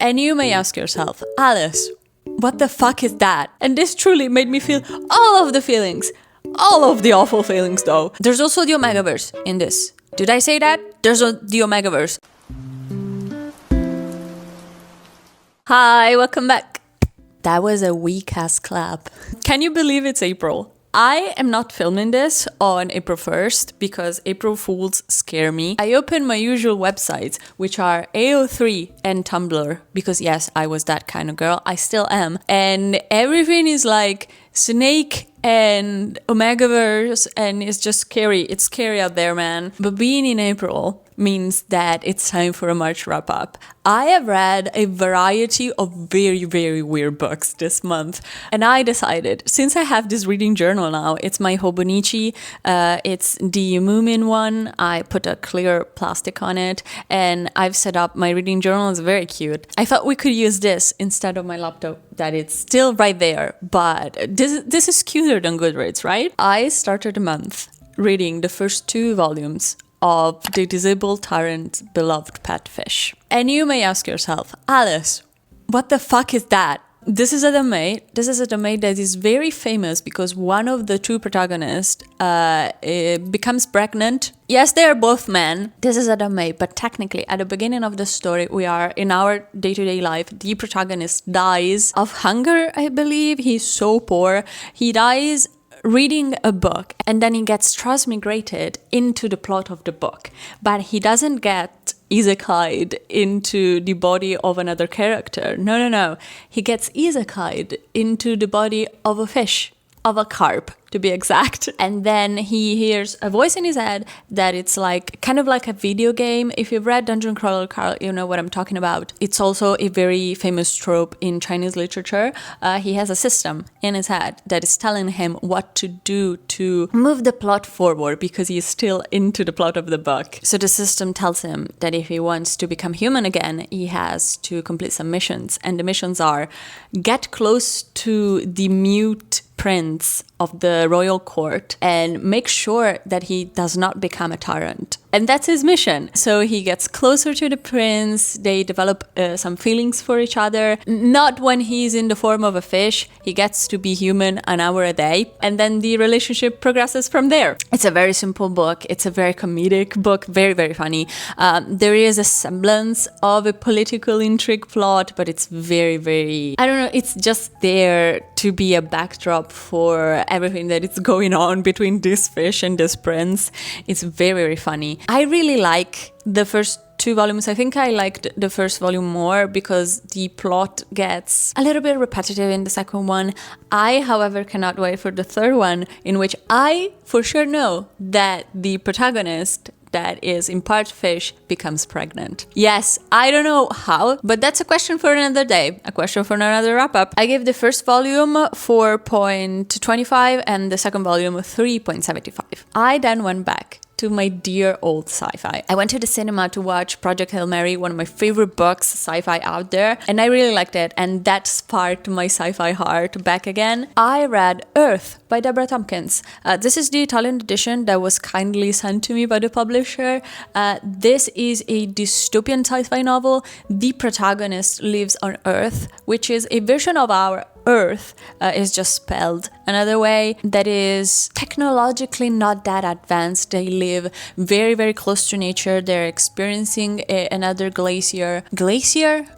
And you may ask yourself, Alice, what the fuck is that? And this truly made me feel all of the feelings. All of the awful feelings, though. There's also the Omegaverse in this. Did I say that? There's the Omegaverse. Hi, welcome back. That was a weak-ass clap. Can you believe it's April? I am not filming this on April 1st because April Fools scare me. I opened my usual websites, which are AO3 and Tumblr, because yes, I was that kind of girl. I still am. And everything is like snake and Omegaverse, and it's just scary. It's scary out there, man. But being in April means that it's time for a March wrap-up. I have read a variety of very, very weird books this month, and I decided, since I have this reading journal now, it's my Hobonichi, it's the Moomin one. I put a clear plastic on it, and I've set up my reading journal. It's very cute. I thought we could use this instead of my laptop, that it's still right there, but this is cuter than Goodreads, right? I started the month reading the first 2 volumes of the disabled tyrant's beloved pet fish. And you may ask yourself, Alice, what the fuck is that? This is a domain. This is a domain that is very famous because one of the 2 protagonists becomes pregnant. Yes, they are both men. This is a domain, but technically at the beginning of the story, we are in our day-to-day life. The protagonist dies of hunger, I believe. He's so poor. He dies reading a book, and then he gets transmigrated into the plot of the book, but he doesn't get isekai'd into the body of another character. No. He gets isekai'd into the body of a fish, of a carp, to be exact. And then he hears a voice in his head that it's like kind of like a video game. If you've read Dungeon Crawler Carl, you know what I'm talking about. It's also a very famous trope in Chinese literature. He has a system in his head that is telling him what to do to move the plot forward because he is still into the plot of the book. So the system tells him that if he wants to become human again, he has to complete some missions. And the missions are get close to the mute prince of the royal court and make sure that he does not become a tyrant. And that's his mission. So he gets closer to the prince, they develop some feelings for each other. Not when he's in the form of a fish, he gets to be human an hour a day, and then the relationship progresses from there. It's a very simple book, it's a very comedic book, very, very funny. There is a semblance of a political intrigue plot, but it's very, very, I don't know, it's just there to be a backdrop for everything that is going on between this fish and this prince. It's very, very funny. I really like the first 2 volumes. I think I liked the first volume more because the plot gets a little bit repetitive in the second one. I, however, cannot wait for the third one, in which I for sure know that the protagonist, that is in part fish, becomes pregnant. Yes, I don't know how, but that's a question for another day, a question for another wrap-up. I gave the first volume 4.25 and the second volume 3.75. I then went back to my dear old sci-fi. I went to the cinema to watch Project Hail Mary, one of my favorite books, sci-fi out there, and I really liked it, and that sparked my sci-fi heart back again. I read Aerth by Deborah Tompkins. This is the Italian edition that was kindly sent to me by the publisher. This is a dystopian sci-fi novel. The protagonist lives on Earth, which is a version of our Earth, is just spelled another way, that is technologically not that advanced. They live very, very close to nature. They're experiencing another glacier,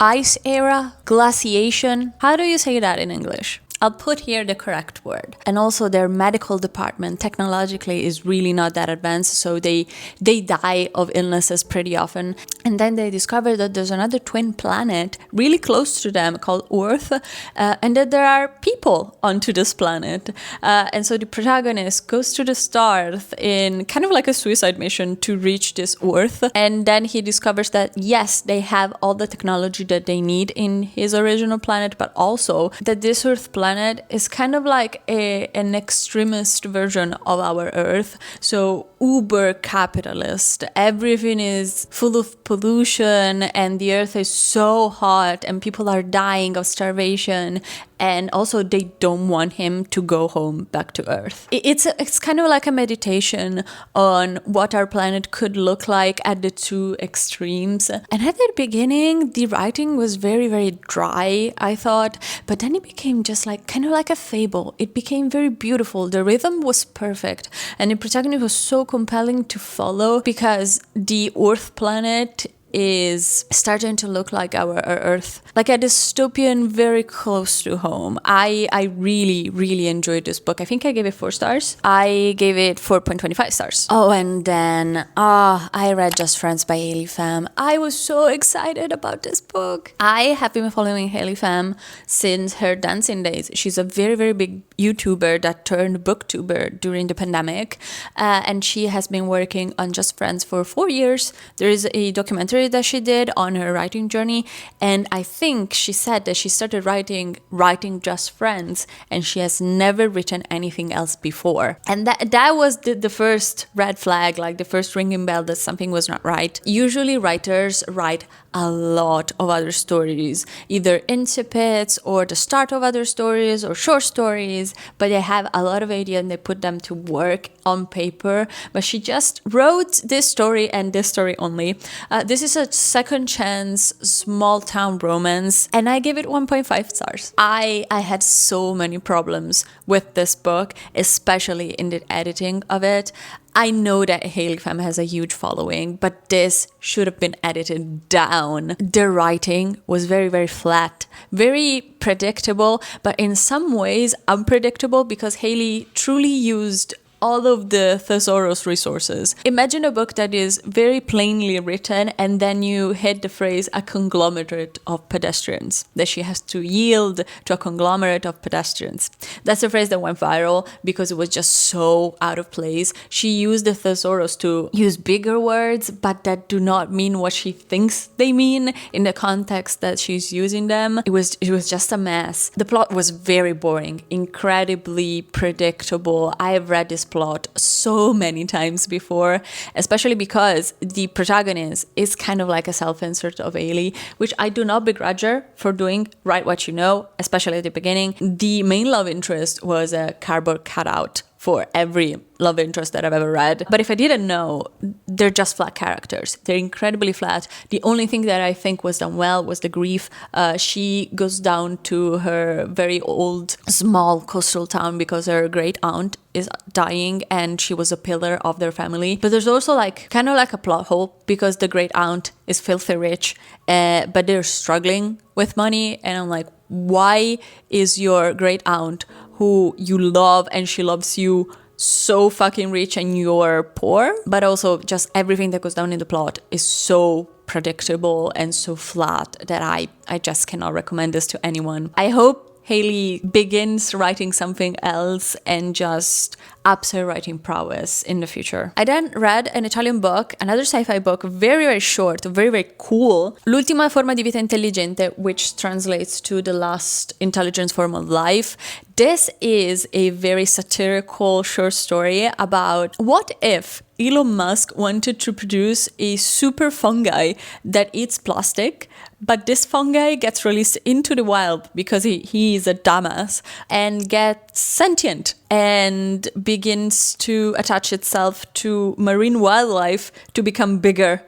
ice era, glaciation. How do you say that in English? I'll put here the correct word. And also their medical department technologically is really not that advanced, so they die of illnesses pretty often. And then they discover that there's another twin planet really close to them called Aerth, and that there are people onto this planet. And so the protagonist goes to the stars in kind of like a suicide mission to reach this Aerth. And then he discovers that yes, they have all the technology that they need in his original planet, but also that this Earth planet is kind of like an extremist version of our Earth. So uber capitalist. Everything is full of pollution and the Earth is so hot and people are dying of starvation. and also they don't want him to go home back to Earth. It's kind of like a meditation on what our planet could look like at the two extremes. And at the beginning, the writing was very, very dry, I thought, but then it became just like kind of like a fable. It became very beautiful. The rhythm was perfect, and the protagonist was so compelling to follow because the Earth planet is starting to look like our Earth, like a dystopian very close to home. I really, really enjoyed this book. I think I gave it 4 stars. I gave it 4.25 stars. Oh, and then I read Just Friends by Hiii Fam. I was so excited about this book. I have been following Hiii Fam since her dancing days. She's a very, very big YouTuber that turned booktuber during the pandemic, and she has been working on Just Friends for 4 years. There is a documentary that she did on her writing journey, and I think she said that she started writing Just Friends and she has never written anything else before, and that was the first red flag, like the first ringing bell that something was not right. Usually writers write a lot of other stories, either incipits or the start of other stories or short stories, but they have a lot of ideas and they put them to work on paper. But she just wrote this story and this story only. This is a second chance small town romance, and I give it 1.5 stars. I had so many problems with this book, especially in the editing of it. I know that Hiii Fam has a huge following, but this should have been edited down. The writing was very, very flat, very predictable, but in some ways unpredictable because Hiii truly used all of the thesaurus resources. Imagine a book that is very plainly written and then you hit the phrase a conglomerate of pedestrians, that she has to yield to a conglomerate of pedestrians. That's the phrase that went viral because it was just so out of place. She used the thesaurus to use bigger words, but that do not mean what she thinks they mean in the context that she's using them. It was just a mess. The plot was very boring, incredibly predictable. I have read this plot so many times before, especially because the protagonist is kind of like a self-insert of Hiii, which I do not begrudge her for doing. Write what you know, especially at the beginning. The main love interest was a cardboard cutout for every love interest that I've ever read. But if I didn't know, they're just flat characters. They're incredibly flat. The only thing that I think was done well was the grief. She goes down to her very old, small coastal town because her great aunt is dying and she was a pillar of their family. But there's also kind of like a plot hole because the great aunt is filthy rich, but they're struggling with money. And I'm like, why is your great aunt, who you love and she loves you, so fucking rich and you're poor? But also just everything that goes down in the plot is so predictable and so flat that I just cannot recommend this to anyone. I hope Hiii begins writing something else and just ups her writing prowess in the future. I then read an Italian book, another sci-fi book, very, very short, very, very cool. L'ultima forma di vita intelligente, which translates to the last intelligent form of life. This is a very satirical short story about what if Elon Musk wanted to produce a super fungi that eats plastic, but this fungi gets released into the wild because he is a dumbass and gets sentient and begins to attach itself to marine wildlife to become bigger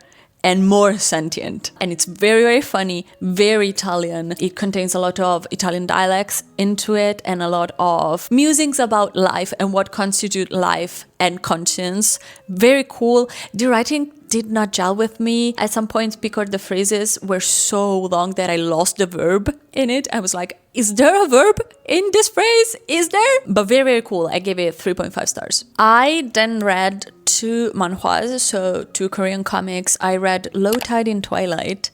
and more sentient. And it's very, very funny, very Italian. It contains a lot of Italian dialects into it and a lot of musings about life and what constitute life and conscience. Very cool. The writing did not gel with me at some points because the phrases were so long that I lost the verb in it. I was like, is there a verb in this phrase? Is there? But very, very cool. I gave it 3.5 stars. I then read 2 manhwas, so 2 Korean comics. I read Low Tide in Twilight.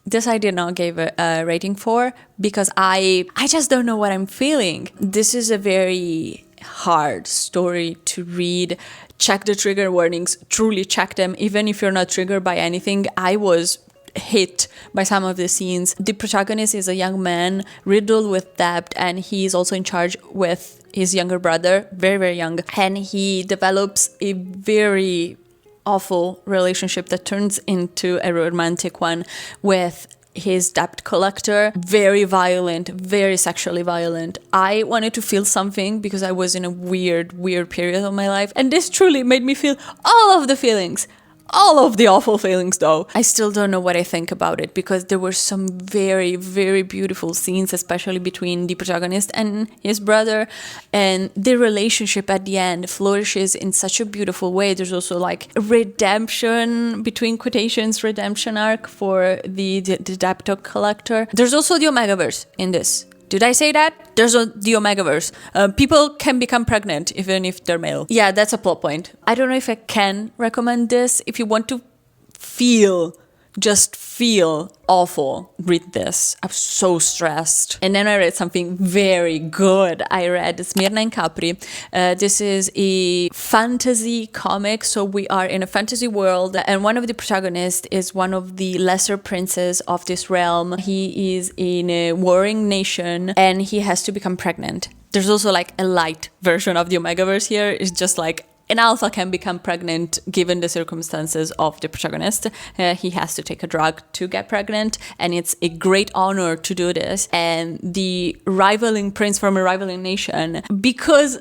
This I did not give a rating for because I just don't know what I'm feeling. This is a very hard story to read. Check the trigger warnings, truly check them, even if you're not triggered by anything. I was hit by some of the scenes. The protagonist is a young man riddled with debt, and he's also in charge with his younger brother, very, very young, and he develops a very awful relationship that turns into a romantic one with his debt collector. Very violent, very sexually violent. I wanted to feel something because I was in a weird period of my life. And this truly made me feel all of the feelings. All of the awful feelings, though. I still don't know what I think about it, because there were some very beautiful scenes, especially between the protagonist and his brother, and the relationship at the end flourishes in such a beautiful way. There's also like a redemption, between quotations, redemption arc for the debt collector. There's also the Omegaverse in this. Did I say that? There's the Omegaverse. People can become pregnant even if they're male. Yeah, that's a plot point. I don't know if I can recommend this. If you want to just feel awful, read this. I'm so stressed. And then I read something very good. I read Smyrna and Capri. This is a fantasy comic. So we are in a fantasy world, and one of the protagonists is one of the lesser princes of this realm. He is in a warring nation and he has to become pregnant. There's also like a light version of the Omegaverse here. It's just like an alpha can become pregnant given the circumstances of the protagonist. He has to take a drug to get pregnant, and it's a great honor to do this. And the rivaling prince from a rivaling nation, because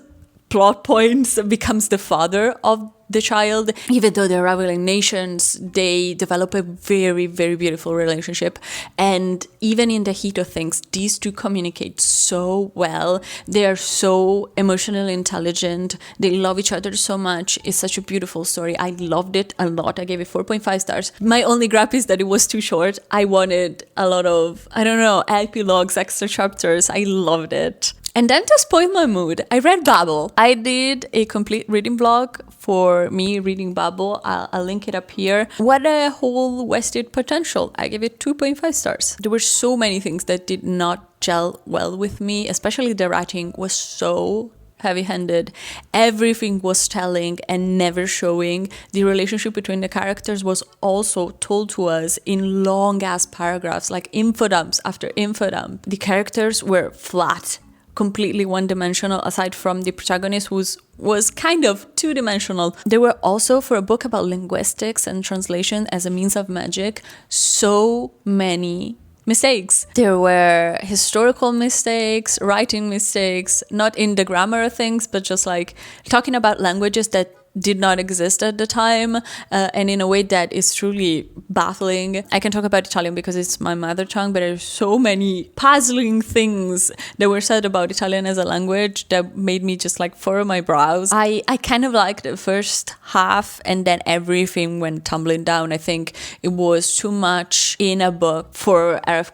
plot points, becomes the father of the child. Even though they're rivaling nations, they develop a very beautiful relationship. And even in the heat of things, these two communicate so well. They are so emotionally intelligent. They love each other so much. It's such a beautiful story. I loved it a lot. I gave it 4.5 stars. My only gripe is that it was too short. I wanted a lot of, epilogues, extra chapters. I loved it. And then to spoil my mood, I read Babel. I did a complete reading vlog for me reading Babel. I'll link it up here. What a whole wasted potential. I gave it 2.5 stars. There were so many things that did not gel well with me, especially the writing was so heavy-handed. Everything was telling and never showing. The relationship between the characters was also told to us in long-ass paragraphs, like infodumps after infodump. The characters were flat, completely one-dimensional, aside from the protagonist, who was kind of two-dimensional. There were also, for a book about linguistics and translation as a means of magic, so many mistakes. There were historical mistakes, writing mistakes, not in the grammar of things, but just like talking about languages that did not exist at the time, and in a way that is truly baffling. I can talk about Italian because it's my mother tongue, but there's so many puzzling things that were said about Italian as a language that made me just like furrow my brows. I kind of liked the first half, and then everything went tumbling down. I think it was too much in a book for Aerth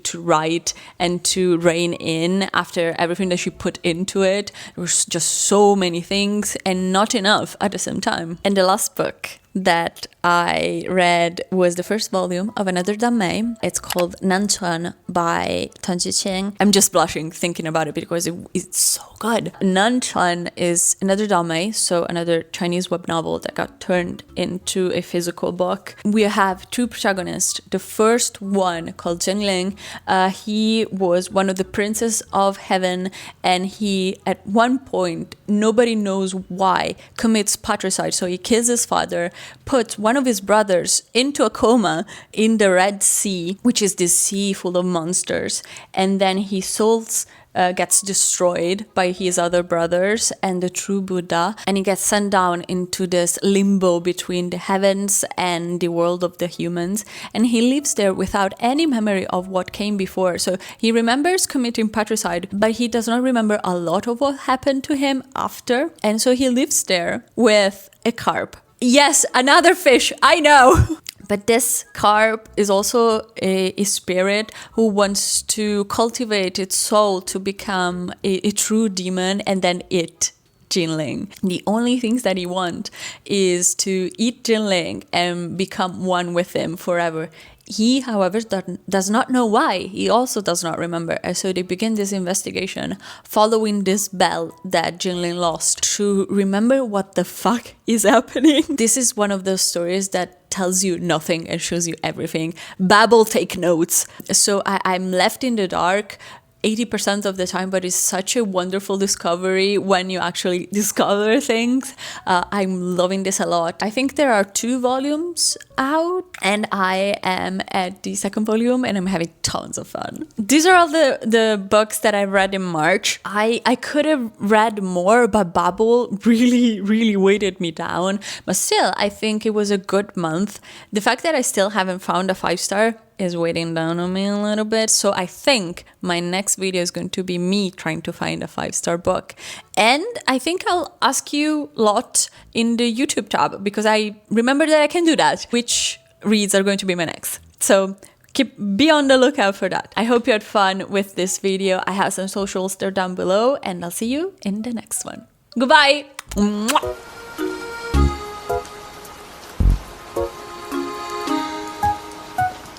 to write and to rein in after everything that she put into it. There was just so many things and not enough at the same time. And the last book that I read was the first volume of another dame. It's called Nanchuan by Tan Jiqiang. I'm just blushing thinking about it because it's so good. Nanchuan is another dame, so another Chinese web novel that got turned into a physical book. We have two protagonists. The first one, called Zhenling, he was one of the princes of heaven, and he, at one point, nobody knows why, commits patricide. So he kills his father, puts one of his brothers into a coma in the Red Sea, which is this sea full of monsters, and then his soul gets destroyed by his other brothers and the true Buddha, and he gets sent down into this limbo between the heavens and the world of the humans, and he lives there without any memory of what came before. So he remembers committing patricide, but he does not remember a lot of what happened to him after, and so he lives there with a carp. Yes, another fish, I know! But this carp is also a spirit who wants to cultivate its soul to become a true demon, and then eat Jinling. The only things that he wants is to eat Jinling and become one with him forever. He, however, does not know why. He also does not remember. And so they begin this investigation following this bell that Jinling lost to remember what the fuck is happening. This is one of those stories that tells you nothing and shows you everything. Babel, take notes. So I'm left in the dark 80% of the time, but it's such a wonderful discovery when you actually discover things. I'm loving this a lot. I think there are 2 volumes out, and I am at the second volume and I'm having tons of fun. These are all the books that I read in March. I could have read more, but Babel really weighted me down. But still, I think it was a good month. The fact that I still haven't found a 5-star is weighing down on me a little bit. So I think my next video is going to be me trying to find a 5-star book. And I think I'll ask you a lot in the YouTube tab, because I remember that I can do that. Which reads are going to be my next. So be on the lookout for that. I hope you had fun with this video. I have some socials there down below, and I'll see you in the next one. Goodbye! Mwah!